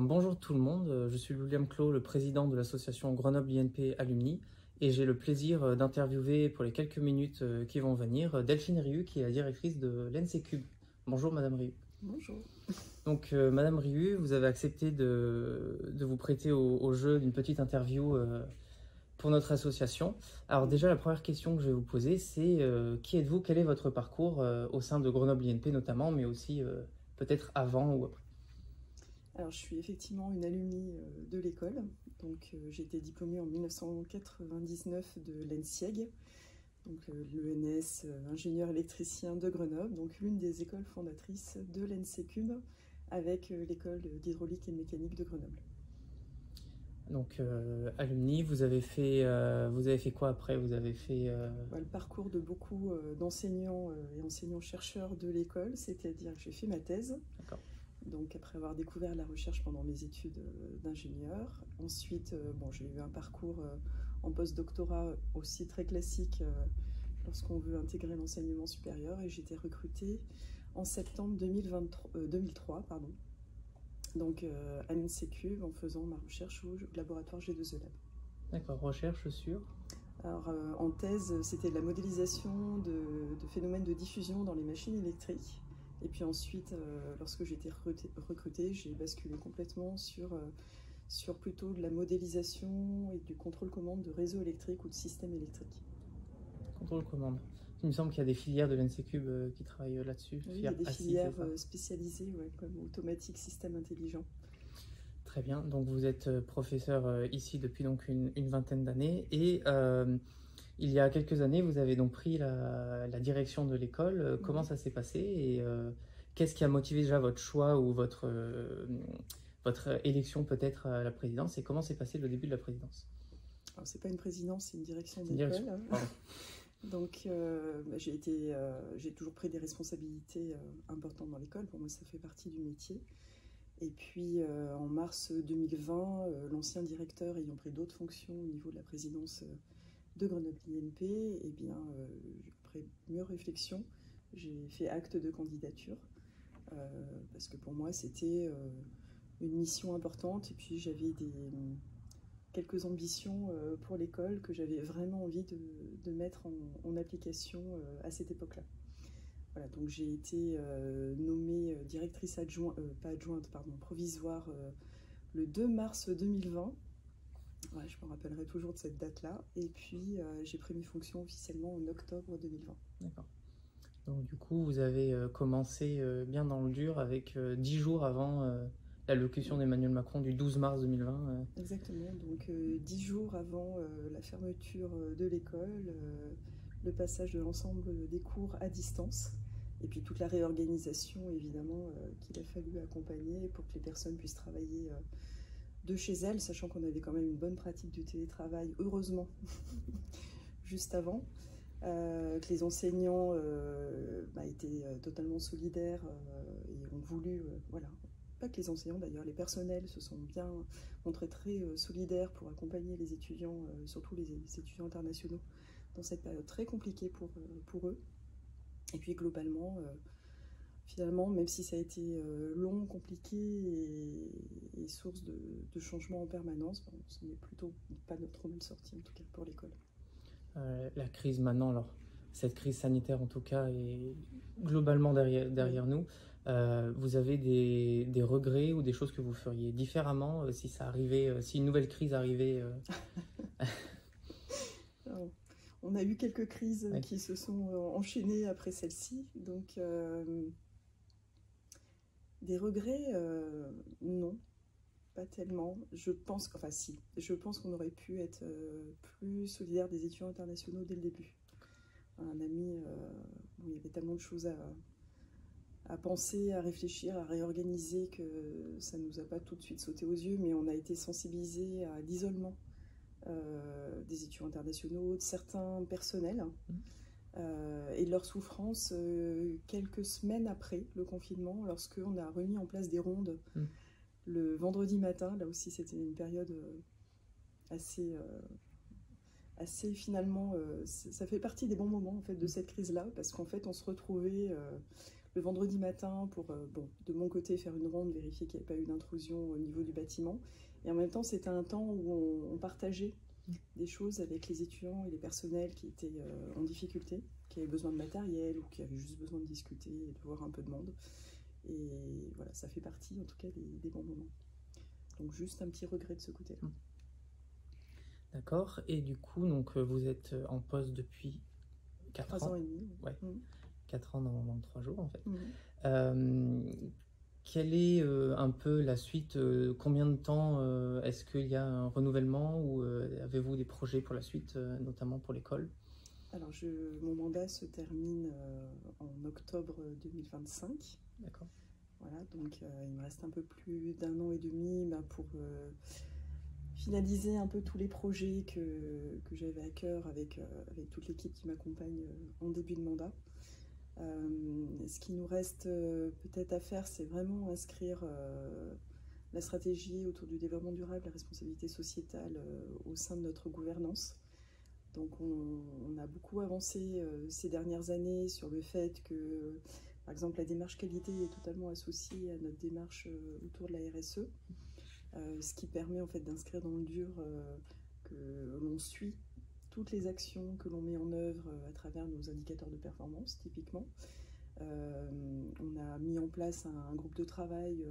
Bonjour tout le monde, je suis William Clos, le président de l'association Grenoble INP Alumni et j'ai le plaisir d'interviewer pour les quelques minutes qui vont venir Delphine Rieu qui est la directrice de l'NCCube. Bonjour Madame Rieu. Bonjour. Donc Madame Rieu, vous avez accepté de vous prêter au jeu d'une petite interview pour notre association. Alors déjà la première question que je vais vous poser c'est qui êtes-vous, quel est votre parcours au sein de Grenoble INP notamment, mais aussi peut-être avant ou après? Alors, je suis effectivement une alumni de l'école. Donc, j'ai été diplômée en 1999 de l'ENSIEG, donc l'ENS ingénieur électricien de Grenoble, donc l'une des écoles fondatrices de l'NCCube avec l'école d'hydraulique et de mécanique de Grenoble. Donc, alumni, vous avez fait quoi après? Vous avez fait... Le parcours de beaucoup d'enseignants et enseignants-chercheurs de l'école, c'est-à-dire que j'ai fait ma thèse. D'accord. Donc après avoir découvert la recherche pendant mes études d'ingénieur. Ensuite, j'ai eu un parcours en post-doctorat aussi très classique lorsqu'on veut intégrer l'enseignement supérieur. Et j'ai été recrutée en septembre 2003, donc à l'INSECUB en faisant ma recherche au laboratoire G2E Lab. D'accord, recherche sur? Alors en thèse, c'était de la modélisation de phénomènes de diffusion dans les machines électriques. Et puis ensuite, lorsque j'ai été recrutée, j'ai basculé complètement sur plutôt de la modélisation et du contrôle-commande de réseaux électriques ou de systèmes électriques. Contrôle-commande. Il me semble qu'il y a des filières de l'NCCube qui travaillent là-dessus. Oui, il y a des filières spécialisées, comme automatique, système intelligent. Très bien, donc vous êtes professeur ici depuis donc une vingtaine d'années et il y a quelques années, vous avez donc pris la direction de l'école. Comment ça s'est passé et qu'est-ce qui a motivé déjà votre choix ou votre élection peut-être à la présidence et comment s'est passé le début de la présidence? Alors, c'est pas une présidence, c'est une direction d'école. Donc, j'ai toujours pris des responsabilités importantes dans l'école. Pour moi, ça fait partie du métier. Et puis, en mars 2020, l'ancien directeur ayant pris d'autres fonctions au niveau de la présidence de Grenoble INP, après mûre réflexion, j'ai fait acte de candidature parce que pour moi c'était une mission importante et puis j'avais quelques ambitions pour l'école que j'avais vraiment envie de mettre en application à cette époque-là. Voilà, donc j'ai été nommée directrice provisoire le 2 mars 2020. Ouais, je me rappellerai toujours de cette date-là. Et puis, j'ai pris mes fonctions officiellement en octobre 2020. D'accord. Donc, du coup, vous avez commencé bien dans le dur avec 10 jours avant l'allocution d'Emmanuel Macron du 12 mars 2020. Exactement. Donc, 10 jours avant la fermeture de l'école, le passage de l'ensemble des cours à distance. Et puis, toute la réorganisation, évidemment, qu'il a fallu accompagner pour que les personnes puissent travailler de chez elles, sachant qu'on avait quand même une bonne pratique du télétravail, heureusement, juste avant, que les enseignants étaient totalement solidaires et ont voulu, pas que les enseignants d'ailleurs, les personnels se sont bien montrés très solidaires pour accompagner les étudiants, surtout les étudiants internationaux, dans cette période très compliquée pour eux. Et puis globalement, finalement, même si ça a été long, compliqué et source de changements en permanence, ce n'est plutôt pas notre trop mal sortie, en tout cas pour l'école. La crise maintenant, alors, cette crise sanitaire en tout cas, est globalement derrière nous. Vous avez des regrets ou des choses que vous feriez différemment si ça arrivait, si une nouvelle crise arrivait Alors, on a eu quelques crises qui se sont enchaînées après celle-ci, donc des regrets, non, pas tellement. Je pense qu'on aurait pu être plus solidaire des étudiants internationaux dès le début. Un ami, il y avait tellement de choses à penser, à réfléchir, à réorganiser que ça ne nous a pas tout de suite sauté aux yeux, mais on a été sensibilisés à l'isolement des étudiants internationaux, de certains personnels. Et de leur souffrance quelques semaines après le confinement, lorsqu'on a remis en place des rondes le vendredi matin. Là aussi, c'était une période assez finalement, ça fait partie des bons moments en fait, de cette crise-là, parce qu'en fait, on se retrouvait le vendredi matin pour, de mon côté, faire une ronde, vérifier qu'il n'y avait pas eu d'intrusion au niveau du bâtiment. Et en même temps, c'était un temps où on partageait des choses avec les étudiants et les personnels qui étaient en difficulté, qui avaient besoin de matériel ou qui avaient juste besoin de discuter et de voir un peu de monde. Et voilà, ça fait partie en tout cas des bons moments. Donc juste un petit regret de ce côté-là. D'accord. Et du coup, donc, vous êtes en poste depuis 4 ans. 3 ans et demi. Ouais. 4 ans dans 3 jours en fait. Quelle est un peu la suite? Combien de temps est-ce qu'il y a un renouvellement ou avez-vous des projets pour la suite, notamment pour l'école? Alors, mon mandat se termine en octobre 2025. D'accord. Voilà, donc il me reste un peu plus d'1 an et demi pour finaliser un peu tous les projets que j'avais à cœur avec toute l'équipe qui m'accompagne en début de mandat. Ce qui nous reste peut-être à faire, c'est vraiment inscrire la stratégie autour du développement durable, la responsabilité sociétale au sein de notre gouvernance. Donc on a beaucoup avancé ces dernières années sur le fait que, par exemple, la démarche qualité est totalement associée à notre démarche autour de la RSE, ce qui permet en fait d'inscrire dans le dur que l'on suit toutes les actions que l'on met en œuvre à travers nos indicateurs de performance, typiquement. On a mis en place un groupe de travail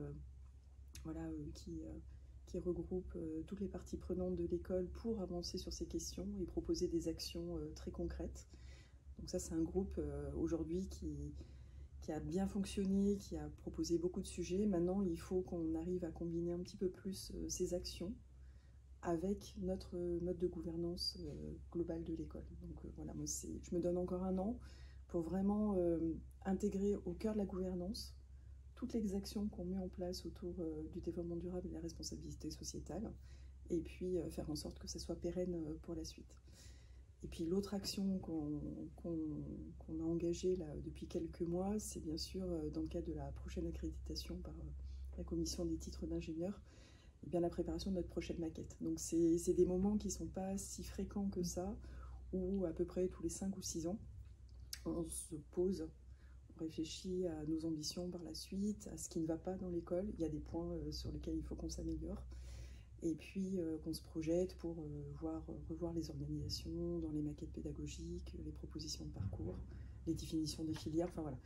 qui regroupe toutes les parties prenantes de l'école pour avancer sur ces questions et proposer des actions très concrètes. Donc ça, c'est un groupe aujourd'hui qui a bien fonctionné, qui a proposé beaucoup de sujets. Maintenant, il faut qu'on arrive à combiner un petit peu plus ces actions avec notre mode de gouvernance globale de l'école. Donc voilà, moi je me donne encore 1 an pour vraiment intégrer au cœur de la gouvernance toutes les actions qu'on met en place autour du développement durable et de la responsabilité sociétale, et puis faire en sorte que ça soit pérenne pour la suite. Et puis l'autre action qu'on a engagée là, depuis quelques mois, c'est bien sûr dans le cadre de la prochaine accréditation par la commission des titres d'ingénieur, et bien la préparation de notre prochaine maquette. Donc c'est des moments qui ne sont pas si fréquents que ça, où à peu près tous les 5 ou 6 ans, on se pose, on réfléchit à nos ambitions par la suite, à ce qui ne va pas dans l'école. Il y a des points sur lesquels il faut qu'on s'améliore. Et puis qu'on se projette pour revoir les organisations dans les maquettes pédagogiques, les propositions de parcours, les définitions des filières. Enfin voilà,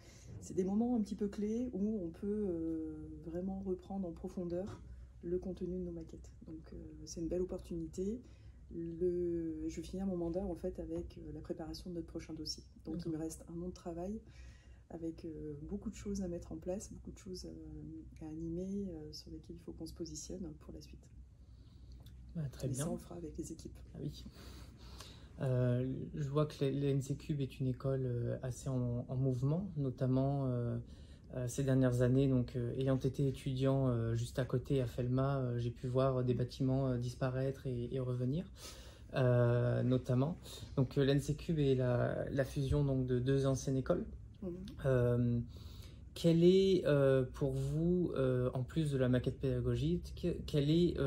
c'est des moments un petit peu clés où on peut vraiment reprendre en profondeur le contenu de nos maquettes. Donc c'est une belle opportunité. Je vais finir mon mandat en fait avec la préparation de notre prochain dossier. Donc il me reste 1 an de travail avec beaucoup de choses à mettre en place, beaucoup de choses à animer, sur lesquelles il faut qu'on se positionne pour la suite. Ah, très bien. Ça, on le fera avec les équipes. Ah oui. Je vois que l'NCCube est une école assez en mouvement, notamment ces dernières années. Donc, ayant été étudiant juste à côté à Felma, j'ai pu voir des bâtiments disparaître et revenir, notamment. Donc, l'NCCube est la fusion donc, de 2 anciennes écoles. Quelle est pour vous, en plus de la maquette pédagogique, quelle est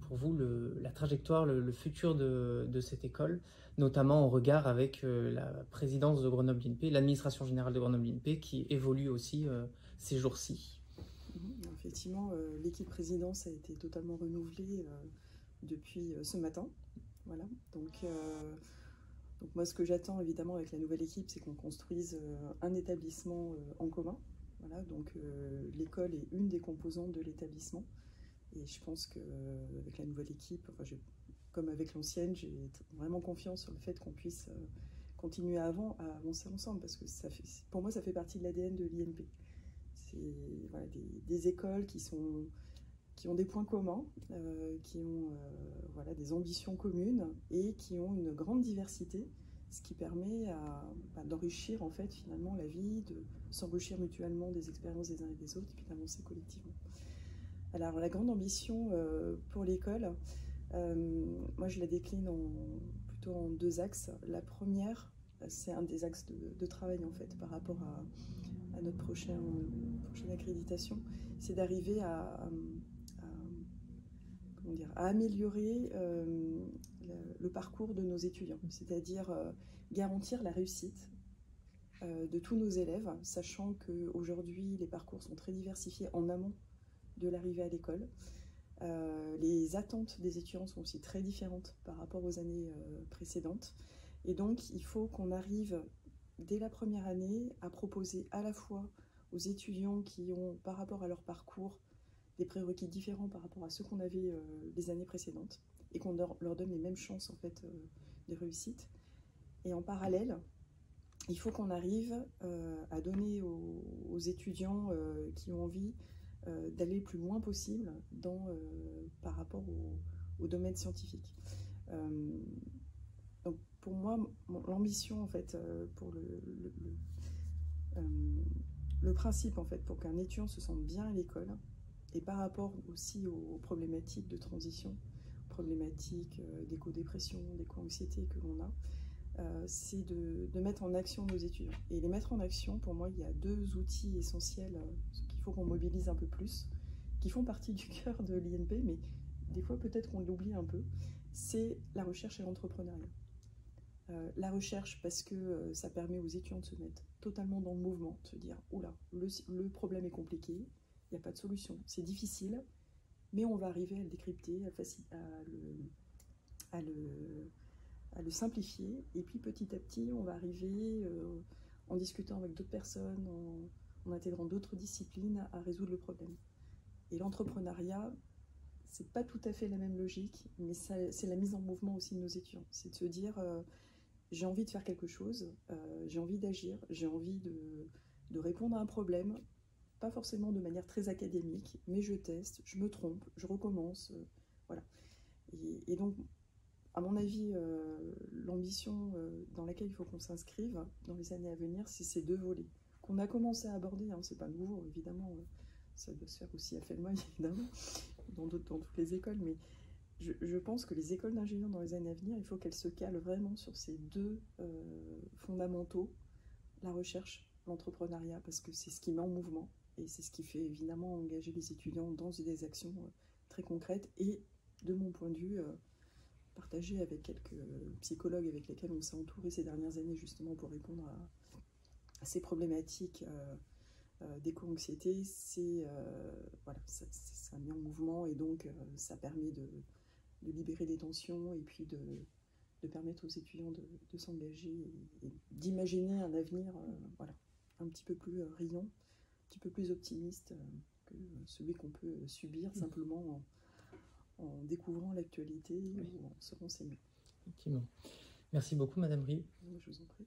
pour vous la trajectoire, le futur de cette école, notamment en regard avec la présidence de Grenoble-INP, l'administration générale de Grenoble-INP qui évolue aussi ces jours-ci? Effectivement, l'équipe présidence a été totalement renouvelée depuis ce matin. Voilà. Donc moi, ce que j'attends évidemment avec la nouvelle équipe, c'est qu'on construise un établissement en commun. Voilà, donc l'école est une des composantes de l'établissement. Et je pense qu'avec la nouvelle équipe, comme avec l'ancienne, j'ai vraiment confiance sur le fait qu'on puisse continuer à avancer ensemble. Parce que pour moi, ça fait partie de l'ADN de l'INP. C'est voilà, des écoles qui ont des points communs, qui ont des ambitions communes et qui ont une grande diversité, ce qui permet d'enrichir en fait finalement la vie, de s'enrichir mutuellement des expériences des uns et des autres, et puis d'avancer collectivement. Alors la grande ambition pour l'école, moi je la décline plutôt en 2 axes. La première, c'est un des axes de travail en fait par rapport à notre prochaine accréditation, c'est d'arriver à améliorer le parcours de nos étudiants, c'est-à-dire garantir la réussite de tous nos élèves, sachant qu'aujourd'hui les parcours sont très diversifiés en amont de l'arrivée à l'école. Les attentes des étudiants sont aussi très différentes par rapport aux années précédentes. Et donc, il faut qu'on arrive, dès la première année, à proposer à la fois aux étudiants qui ont, par rapport à leur parcours, des prérequis différents par rapport à ceux qu'on avait les années précédentes, et qu'on leur donne les mêmes chances en fait, de réussite. Et en parallèle, il faut qu'on arrive à donner aux étudiants qui ont envie d'aller le plus loin possible par rapport au domaine scientifique. Donc pour moi, l'ambition en fait, pour le principe en fait, pour qu'un étudiant se sente bien à l'école, et par rapport aussi aux problématiques de transition, problématiques d'éco-dépression, d'éco-anxiété que l'on a, c'est de mettre en action nos étudiants. Et les mettre en action, pour moi, il y a 2 outils essentiels qu'il faut qu'on mobilise un peu plus, qui font partie du cœur de l'INP, mais des fois peut-être qu'on l'oublie un peu, c'est la recherche et l'entrepreneuriat. La recherche parce que ça permet aux étudiants de se mettre totalement dans le mouvement, de se dire « Oula, le problème est compliqué, il n'y a pas de solution, c'est difficile, mais on va arriver à le décrypter, à le simplifier, et puis petit à petit, on va arriver, en discutant avec d'autres personnes, en intégrant d'autres disciplines, à résoudre le problème. » Et l'entrepreneuriat, c'est pas tout à fait la même logique, mais c'est la mise en mouvement aussi de nos étudiants. C'est de se dire, j'ai envie de faire quelque chose, j'ai envie d'agir, j'ai envie de répondre à un problème, pas forcément de manière très académique, mais je teste, je me trompe, je recommence, voilà. Et donc, à mon avis, l'ambition dans laquelle il faut qu'on s'inscrive dans les années à venir, c'est ces 2 volets qu'on a commencé à aborder, hein, c'est pas nouveau, évidemment, ça doit se faire aussi à Felma, évidemment, dans toutes les écoles, mais je pense que les écoles d'ingénieurs dans les années à venir, il faut qu'elles se calent vraiment sur ces 2 fondamentaux, la recherche, l'entrepreneuriat, parce que c'est ce qui met en mouvement, et c'est ce qui fait évidemment engager les étudiants dans des actions très concrètes, et de mon point de vue, partagé avec quelques psychologues avec lesquels on s'est entouré ces dernières années justement pour répondre à ces problématiques d'éco-anxiété, voilà, ça met en mouvement, et donc ça permet de libérer des tensions, et puis de permettre aux étudiants de s'engager et d'imaginer un avenir voilà, un petit peu plus riant, un petit peu plus optimiste que celui qu'on peut subir simplement en découvrant l'actualité, oui, ou en se renseignant. Effectivement. Merci beaucoup, Madame Rieu. Je vous en prie.